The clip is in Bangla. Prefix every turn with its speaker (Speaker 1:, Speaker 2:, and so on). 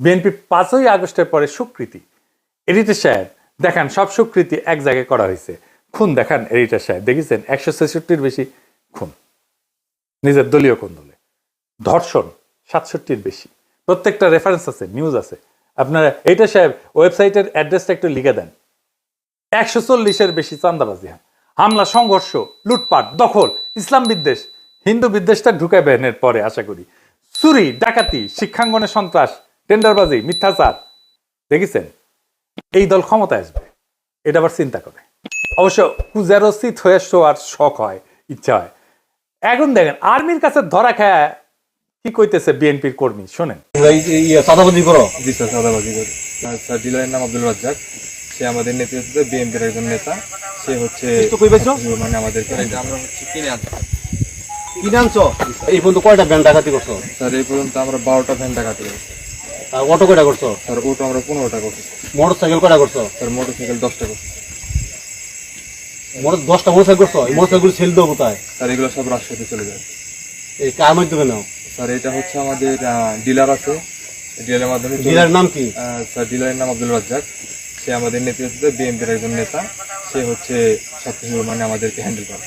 Speaker 1: বিএনপি 5ই আগস্টের পরে স্বীকৃতি। এডিটর সাহেব দেখান, সব স্বীকৃতি এক জায়গায় করা হয়েছে। খুন দেখান এডিটর সাহেব, দেখেছেন 166-র বেশি খুন নিজের দলীয় কোন দলে। ধর্ষণ 67-র বেশি, প্রত্যেকটা রেফারেন্স আছে, নিউজ আছে। আপনারা এডিটর সাহেব ওয়েবসাইটের অ্যাড্রেসটা একটু লিখে দেন। 140-এর বেশি চাঁদাবাজি, হামলা, সংঘর্ষ, লুটপাট, দখল, ইসলাম বিদ্বেষ, হিন্দু বিদ্বেষটা ঢুকায় বেনের পরে আশা করি, চুরি, ডাকাতি, শিক্ষাঙ্গনে সন্ত্রাস, টেন্ডারবাজি, মিথ্যাচার। দেখেছেন এই দল ক্ষমতায় আসবে, এটা আবার চিন্তা করে। অবশ্য কুজারোচিত হয়ে আর শখ হয়, ইচ্ছা হয়। এখন দেখেন আর্মির কাছে ধরা খায় কি কইতেছে বিএনপির কর্মী, শোনেন।
Speaker 2: চাঁদাবাজি করো? জি স্যার, চাঁদাবাজি করি। স্যার ডিলারের নাম আব্দুল রাজ্জাক, সে আমাদের নেতৃত্বে বিএনপির একজন নেতা। সে হচ্ছে মানে আমাদেরকে আমরা হচ্ছে কিনে আনছো।
Speaker 3: এই পর্যন্ত কয়টা ভ্যান ডাকাতি করছো?
Speaker 2: স্যার এই পর্যন্ত আমরা 12টা ভ্যান ডাকাতি করছি।
Speaker 3: আর অটো কয়টা করছো?
Speaker 2: স্যার অটো আমরা 15টা করছি।
Speaker 3: মোটর সাইকেল কয়টা করছো?
Speaker 2: স্যার মোটর সাইকেল 10টা করছি।
Speaker 3: 10টা মোটর সাইকেল করছো? এই মোটর সাইকেল সেল দেবো কোথায়?
Speaker 2: স্যার এগুলো সব রাজশাহীতে চলে যায়।
Speaker 3: এই কার মাধ্যমে নাও?
Speaker 2: স্যার এটা হচ্ছে আমাদের ডিলার আছে, ডিলারের মাধ্যমে।
Speaker 3: ডিলারের নাম কি?
Speaker 2: স্যার ডিলারের নাম আব্দুল রাজ্জাক, সে আমাদের নেতৃত্বে বিএনপির একজন নেতা। সে হচ্ছে সবকিছু মানে আমাদেরকে হ্যান্ডেল করে।